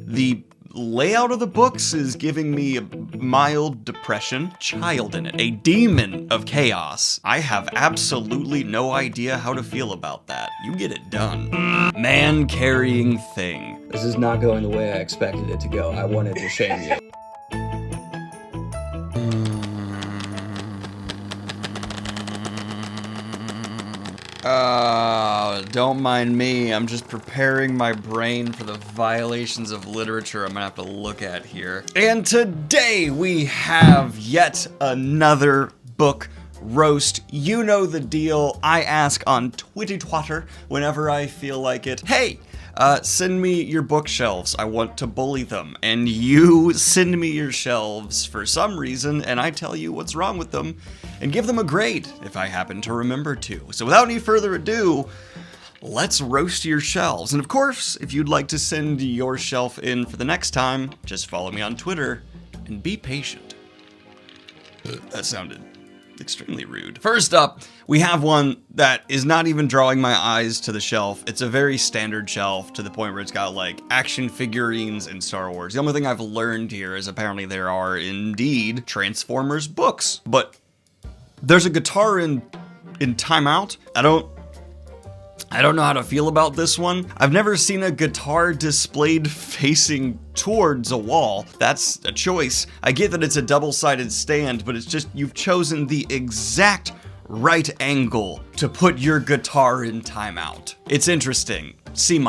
The layout of the books is giving me a mild depression. Child in it, a demon of chaos. I have absolutely no idea how to feel about that. You get it done. Man carrying thing. This is not going the way I expected it to go. I wanted to shame you. Don't mind me. I'm just preparing my brain for the violations of literature I'm gonna have to look at here. And today we have yet another book roast. You know the deal. I ask on Twitter whenever I feel like it. Hey, send me your bookshelves. I want to bully them. And you send me your shelves for some reason, and I tell you what's wrong with them and give them a grade if I happen to remember to. So without any further ado, let's roast your shelves. And of course, if you'd like to send your shelf in for the next time, just follow me on Twitter and be patient. That sounded extremely rude. First up, we have one that is not even drawing my eyes to the shelf. It's a very standard shelf to the point where it's got like action figurines and Star Wars. The only thing I've learned here is apparently there are indeed Transformers books, but there's a guitar in Time Out. I don't know how to feel about this one. I've never seen a guitar displayed facing towards a wall. That's a choice. I get that it's a double-sided stand, but it's just you've chosen the exact right angle to put your guitar in Time Out. It's interesting. C-.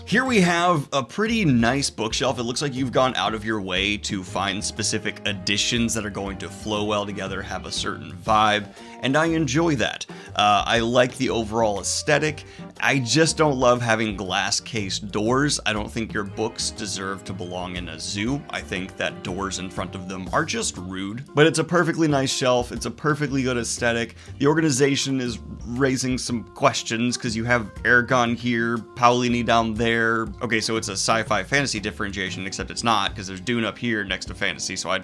Here we have a pretty nice bookshelf. It looks like you've gone out of your way to find specific additions that are going to flow well together, have a certain vibe, and I enjoy that. I like the overall aesthetic. I just don't love having glass case doors. I don't think your books deserve to belong in a zoo. I think that doors in front of them are just rude. But it's a perfectly nice shelf. It's a perfectly good aesthetic. The organization is raising some questions because you have Ergon here, Paulini down there. Okay, so it's a sci-fi fantasy differentiation, except it's not because there's Dune up here next to fantasy. So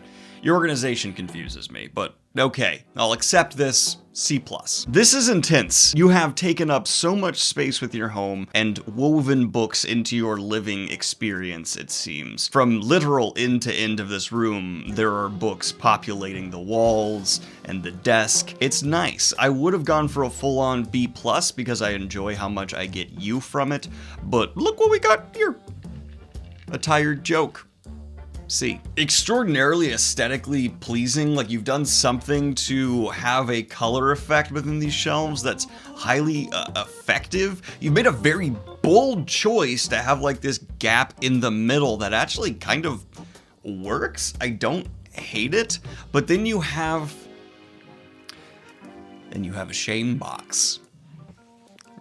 your organization confuses me, but okay, I'll accept this. C+. This is intense. You have taken up so much space with your home and woven books into your living experience, it seems. From literal end to end of this room, there are books populating the walls and the desk. It's nice. I would have gone for a full-on B+ because I enjoy how much I get you from it, but look what we got here. A tired joke. C. Extraordinarily aesthetically pleasing, like you've done something to have a color effect within these shelves that's highly effective. You've made a very bold choice to have like this gap in the middle that actually kind of works. I don't hate it, but then you have a shame box.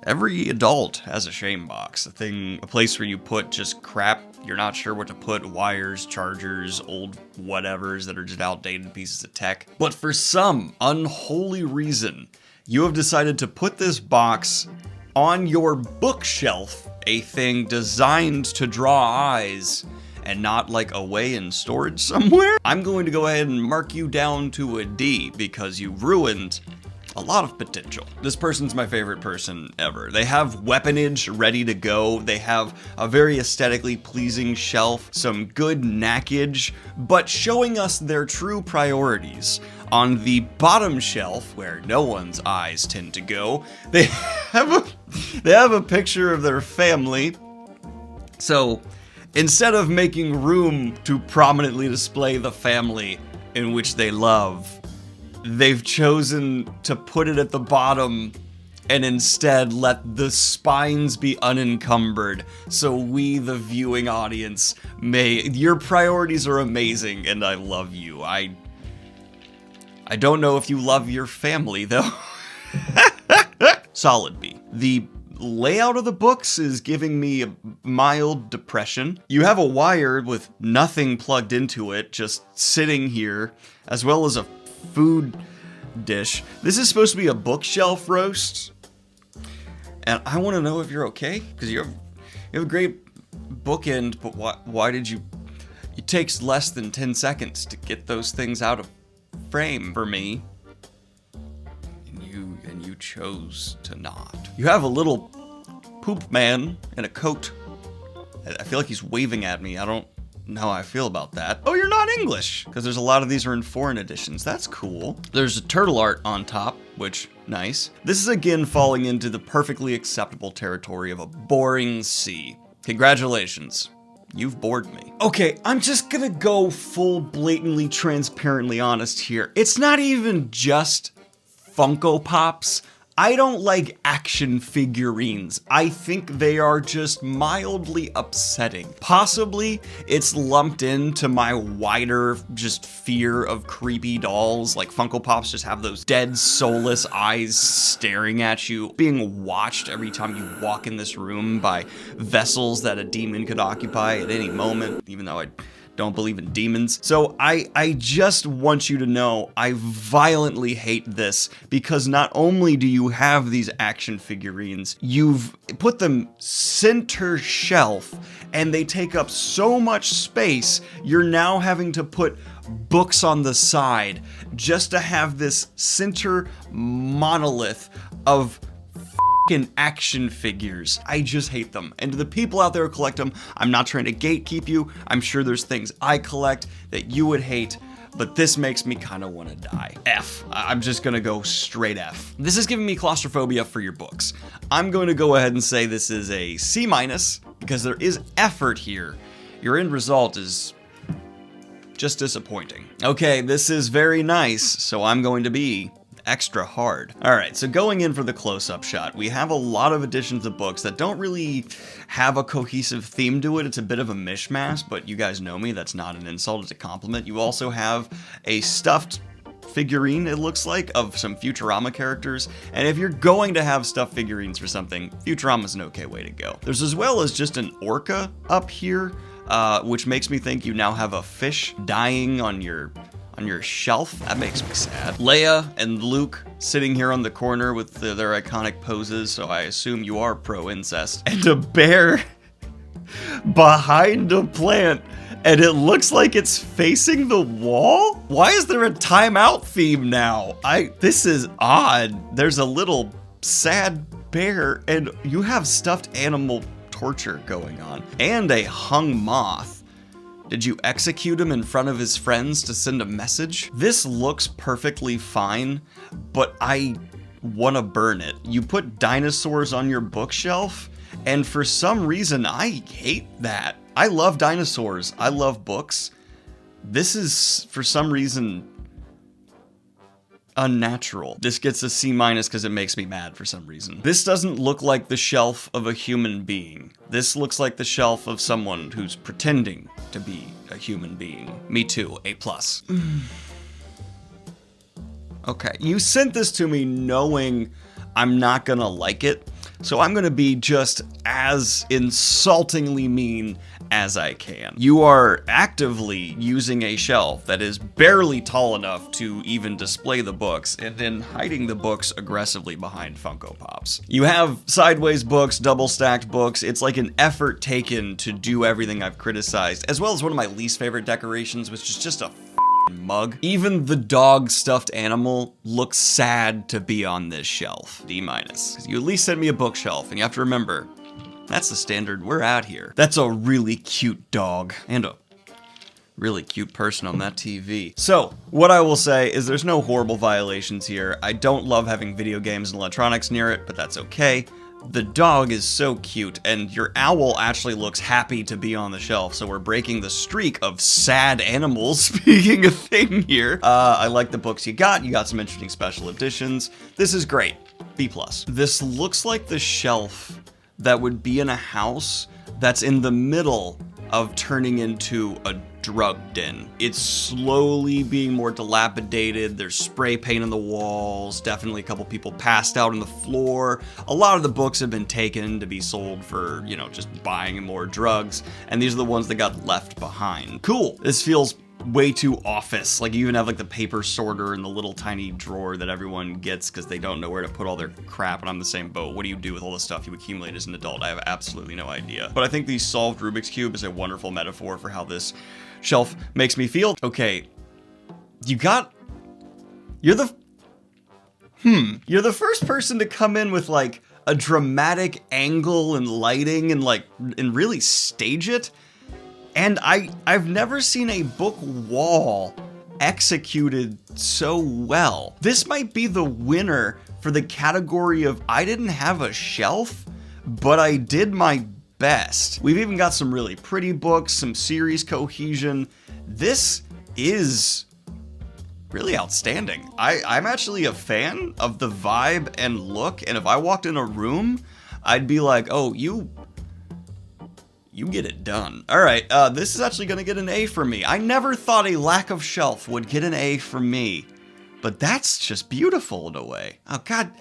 Every adult has a shame box, a place where you put just crap you're not sure what to put, wires, chargers, old whatevers that are just outdated pieces of tech. But for some unholy reason, you have decided to put this box on your bookshelf, a thing designed to draw eyes and not like away in storage somewhere. I'm going to go ahead and mark you down to a D because you ruined a lot of potential. This person's my favorite person ever. They have weaponage ready to go. They have a very aesthetically pleasing shelf, some good knackage, but showing us their true priorities. On the bottom shelf, where no one's eyes tend to go, they have a picture of their family. So instead of making room to prominently display the family in which they love, they've chosen to put it at the bottom and instead let the spines be unencumbered so we, the viewing audience, may... Your priorities are amazing and I love you. I don't know if you love your family, though. Solid B. The layout of the books is giving me a mild depression. You have a wire with nothing plugged into it, just sitting here, as well as a food dish. This is supposed to be a bookshelf roast, and I want to know if you're okay, because you have a great bookend, but why did you... It takes less than 10 seconds to get those things out of frame for me, and you chose to not. You have a little poop man in a coat. I feel like he's waving at me. I don't know how I feel about that. Oh, you're not English, because there's a lot of these are in foreign editions. That's cool. There's a turtle art on top, which, nice. This is again falling into the perfectly acceptable territory of a boring C. Congratulations. You've bored me. Okay, I'm just gonna go full blatantly transparently honest here. It's not even just Funko Pops. I don't like action figurines. I think they are just mildly upsetting. Possibly it's lumped into my wider just fear of creepy dolls. Like Funko Pops just have those dead soulless eyes staring at you, being watched every time you walk in this room by vessels that a demon could occupy at any moment, even though I don't believe in demons. So I just want you to know I violently hate this because not only do you have these action figurines, you've put them center shelf and they take up so much space, you're now having to put books on the side just to have this center monolith of action figures. I just hate them. And to the people out there who collect them, I'm not trying to gatekeep you. I'm sure there's things I collect that you would hate, but this makes me kind of want to die. F. I'm just gonna go straight F. This is giving me claustrophobia for your books. I'm going to go ahead and say this is a C- because there is effort here. Your end result is just disappointing. Okay, this is very nice, so I'm going to be extra hard. All right, so going in for the close-up shot, we have a lot of editions of books that don't really have a cohesive theme to it. It's a bit of a mishmash, but you guys know me, that's not an insult, it's a compliment. You also have a stuffed figurine, it looks like, of some Futurama characters, and if you're going to have stuffed figurines for something, Futurama's an okay way to go. There's as well as just an orca up here, which makes me think you now have a fish dying on your shelf. That makes me sad. Leia and Luke sitting here on the corner with their iconic poses, so I assume you are pro-incest. And a bear behind a plant, and it looks like it's facing the wall? Why is there a timeout theme now? This is odd. There's a little sad bear, and you have stuffed animal torture going on. And a hung moth. Did you execute him in front of his friends to send a message? This looks perfectly fine, but I want to burn it. You put dinosaurs on your bookshelf, and for some reason, I hate that. I love dinosaurs. I love books. This is, for some reason, unnatural. This gets a C- because it makes me mad for some reason. This doesn't look like the shelf of a human being. This looks like the shelf of someone who's pretending to be a human being. Me too, A+. Okay, you sent this to me knowing I'm not gonna like it, so I'm gonna be just as insultingly mean as I can. You are actively using a shelf that is barely tall enough to even display the books, and then hiding the books aggressively behind Funko Pops. You have sideways books, double stacked books. It's like an effort taken to do everything I've criticized, as well as one of my least favorite decorations, which is just a mug. Even the dog stuffed animal looks sad to be on this shelf. D-. Because you at least sent me a bookshelf, and you have to remember, that's the standard we're at here. That's a really cute dog and a really cute person on that TV. So, what I will say is there's no horrible violations here. I don't love having video games and electronics near it, but that's okay. The dog is so cute, and your owl actually looks happy to be on the shelf, so we're breaking the streak of sad animals being a thing here. I like the books you got some interesting special editions. This is great, B+. This looks like the shelf that would be in a house that's in the middle of turning into a drug den. It's slowly being more dilapidated. There's spray paint on the walls, definitely a couple people passed out on the floor. A lot of the books have been taken to be sold for, you know, just buying more drugs, and these are the ones that got left behind. Cool. This feels way too office. Like, you even have like the paper sorter in the little tiny drawer that everyone gets because they don't know where to put all their crap, and I'm the same boat. What do you do with all the stuff you accumulate as an adult? I have absolutely no idea. But I think the solved Rubik's Cube is a wonderful metaphor for how this shelf makes me feel. Okay, you're the first person to come in with like a dramatic angle and lighting and really stage it. And I've never seen a book wall executed so well. This might be the winner for the category of I didn't have a shelf, but I did my best. We've even got some really pretty books, some series cohesion. This is really outstanding. I'm actually a fan of the vibe and look, and if I walked in a room, I'd be like, oh, you get it done. All right, this is actually gonna get an A for me. I never thought a lack of shelf would get an A for me, but that's just beautiful in a way. Oh God,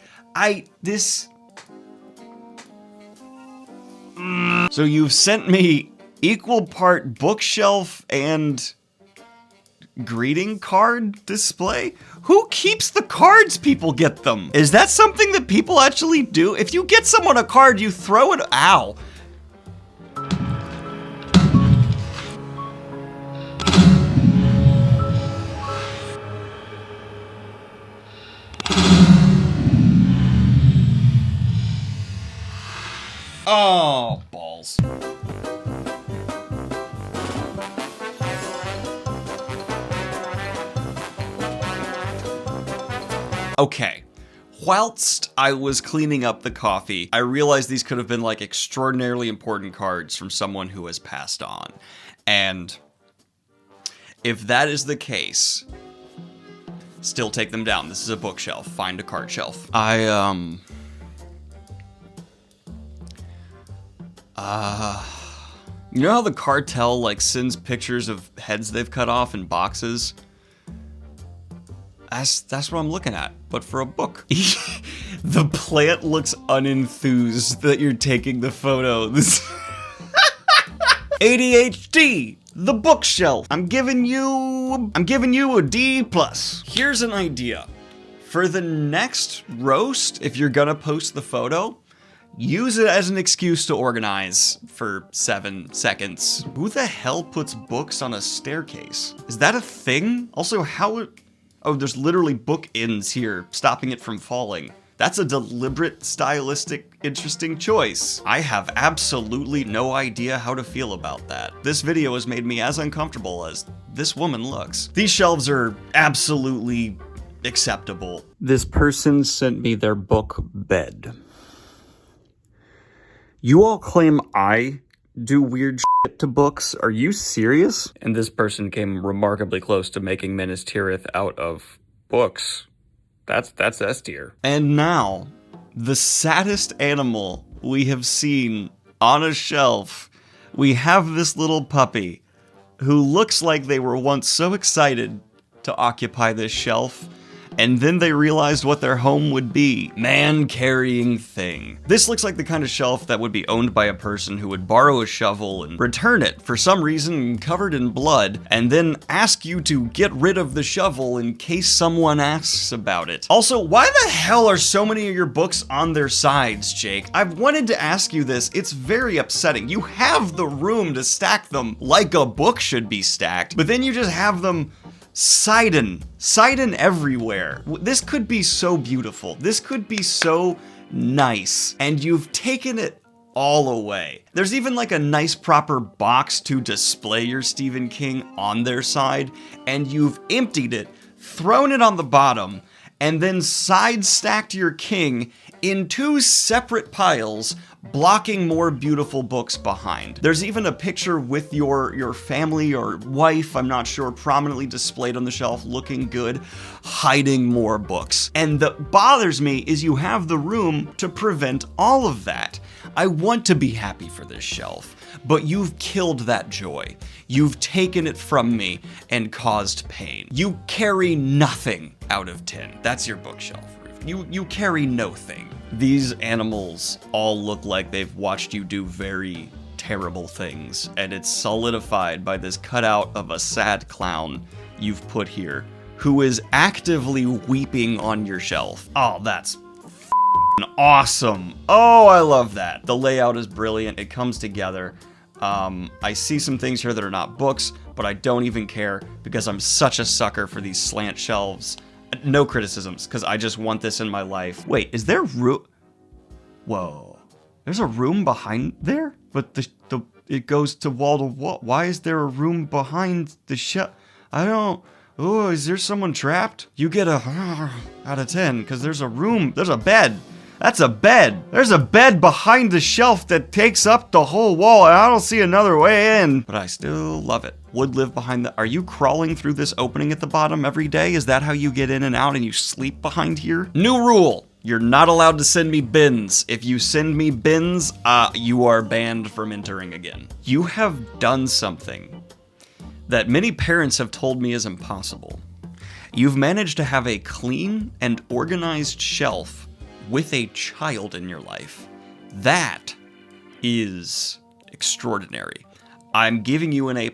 So you've sent me equal part bookshelf and greeting card display? Who keeps the cards people get them? Is that something that people actually do? If you get someone a card, you throw it, ow. Oh, balls. Okay, whilst I was cleaning up the coffee, I realized these could have been like extraordinarily important cards from someone who has passed on. And if that is the case, still take them down. This is a bookshelf. Find a card shelf. You know how the cartel like sends pictures of heads they've cut off in boxes? That's what I'm looking at, but for a book. The plant looks unenthused that you're taking the photo. ADHD, the bookshelf. I'm giving you a D+. Here's an idea. For the next roast, if you're gonna post the photo, use it as an excuse to organize for 7 seconds. Who the hell puts books on a staircase? Is that a thing? Also, oh, there's literally book ends here, stopping it from falling. That's a deliberate, stylistic, interesting choice. I have absolutely no idea how to feel about that. This video has made me as uncomfortable as this woman looks. These shelves are absolutely acceptable. This person sent me their book bed. You all claim I do weird shit to books. Are you serious? And this person came remarkably close to making Minas Tirith out of books. That's S tier. And now, the saddest animal we have seen on a shelf. We have this little puppy who looks like they were once so excited to occupy this shelf, and then they realized what their home would be. Man-carrying thing. This looks like the kind of shelf that would be owned by a person who would borrow a shovel and return it, for some reason covered in blood, and then ask you to get rid of the shovel in case someone asks about it. Also, why the hell are so many of your books on their sides, Jake? I've wanted to ask you this. It's very upsetting. You have the room to stack them like a book should be stacked, but then you just have them Sidon everywhere. This could be so beautiful. This could be so nice, and you've taken it all away. There's even like a nice proper box to display your Stephen King on their side, and you've emptied it, thrown it on the bottom, and then side stacked your King in 2 separate piles, blocking more beautiful books behind. There's even a picture with your family or wife, I'm not sure, prominently displayed on the shelf, looking good, hiding more books. And that bothers me is you have the room to prevent all of that. I want to be happy for this shelf, but you've killed that joy. You've taken it from me and caused pain. You carry nothing out of 10. That's your bookshelf, Ruth. You carry no thing. These animals all look like they've watched you do very terrible things, and it's solidified by this cutout of a sad clown you've put here, who is actively weeping on your shelf. Oh, that's awesome. Oh, I love that. The layout is brilliant. It comes together. I see some things here that are not books, but I don't even care because I'm such a sucker for these slant shelves. No criticisms, because I just want this in my life. Wait, is there room? Whoa. There's a room behind there? But the it goes to wall to wall. Why is there a room behind the shelf? I don't... Oh, is there someone trapped? You get a out of 10, because there's a room, there's a bed. That's a bed. There's a bed behind the shelf that takes up the whole wall, and I don't see another way in. But I still love it. Would live behind the... Are you crawling through this opening at the bottom every day? Is that how you get in and out and you sleep behind here? New rule. You're not allowed to send me bins. If you send me bins, you are banned from entering again. You have done something that many parents have told me is impossible. You've managed to have a clean and organized shelf with a child in your life. That is extraordinary. I'm giving you an A+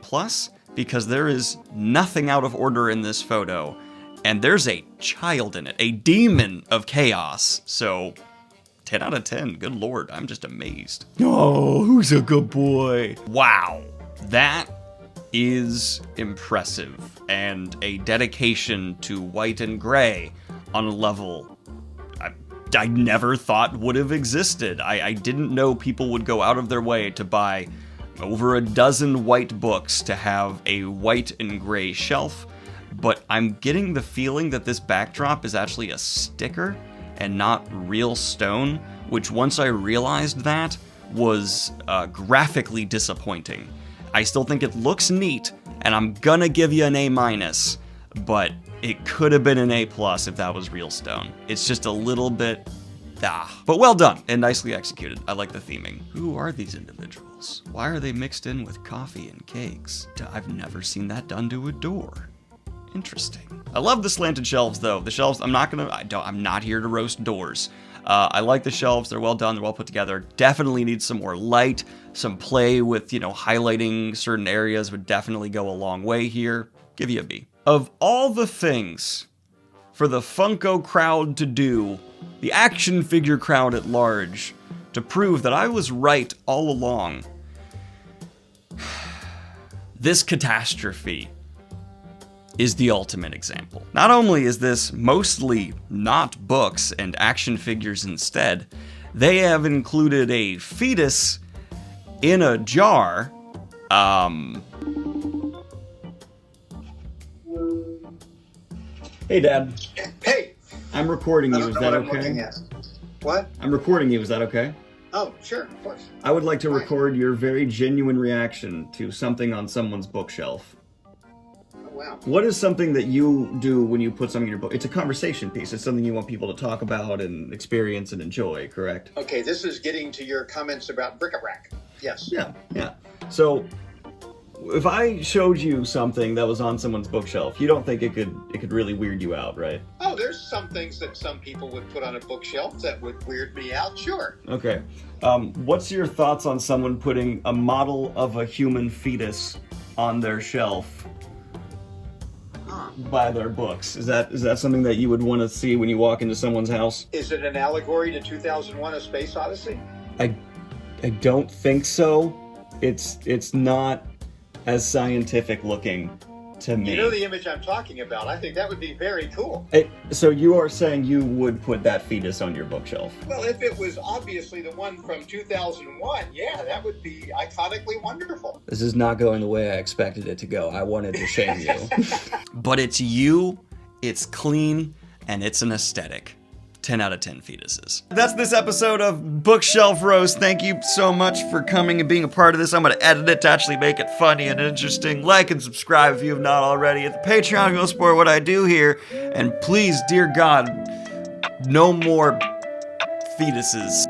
because there is nothing out of order in this photo, and there's a child in it, a demon of chaos. So 10 out of 10, good lord, I'm just amazed. Oh, who's a good boy? Wow, that is impressive, and a dedication to white and gray on a level I never thought would have existed. I didn't know people would go out of their way to buy over a dozen white books to have a white and gray shelf, but I'm getting the feeling that this backdrop is actually a sticker and not real stone, which once I realized that was graphically disappointing. I still think it looks neat, and I'm gonna give you an A-, but it could have been an A+ if that was real stone. It's just a little bit, but well done and nicely executed. I like the theming. Who are these individuals? Why are they mixed in with coffee and cakes? I've never seen that done to a door. Interesting. I love the slanted shelves though. The shelves, I'm not here to roast doors. I like the shelves, they're well done, they're well put together. Definitely need some more light, some play with, highlighting certain areas would definitely go a long way here. Give you a B. Of all the things for the Funko crowd to do, the action figure crowd at large, to prove that I was right all along, this catastrophe is the ultimate example. Not only is this mostly not books and action figures instead, they have included a fetus in a jar, Hey, Dad. Hey! I'm recording you, is that okay? What? I'm recording you, is that okay? Oh, sure, of course. I would like to record your very genuine reaction to something on someone's bookshelf. Oh, wow. What is something that you do when you put something in your book? It's a conversation piece. It's something you want people to talk about and experience and enjoy, correct? Okay, this is getting to your comments about bric-a-brac. Yes. Yeah. So, if I showed you something that was on someone's bookshelf, you don't think it could really weird you out, right? Oh, there's some things that some people would put on a bookshelf that would weird me out, sure. Okay. What's your thoughts on someone putting a model of a human fetus on their shelf by their books? Is that something that you would want to see when you walk into someone's house? Is it an allegory to 2001: A Space Odyssey? I don't think so. It's not as scientific looking to me. You know the image I'm talking about. I think that would be very cool. So you are saying you would put that fetus on your bookshelf? Well, if it was obviously the one from 2001, yeah, that would be iconically wonderful. This is not going the way I expected it to go. I wanted to shame you. But it's you, it's clean, and it's an aesthetic. 10 out of 10 fetuses. That's this episode of Bookshelf Roast. Thank you so much for coming and being a part of this. I'm going to edit it to actually make it funny and interesting. Like and subscribe if you have not already. At the Patreon, go support what I do here. And please, dear God, no more fetuses.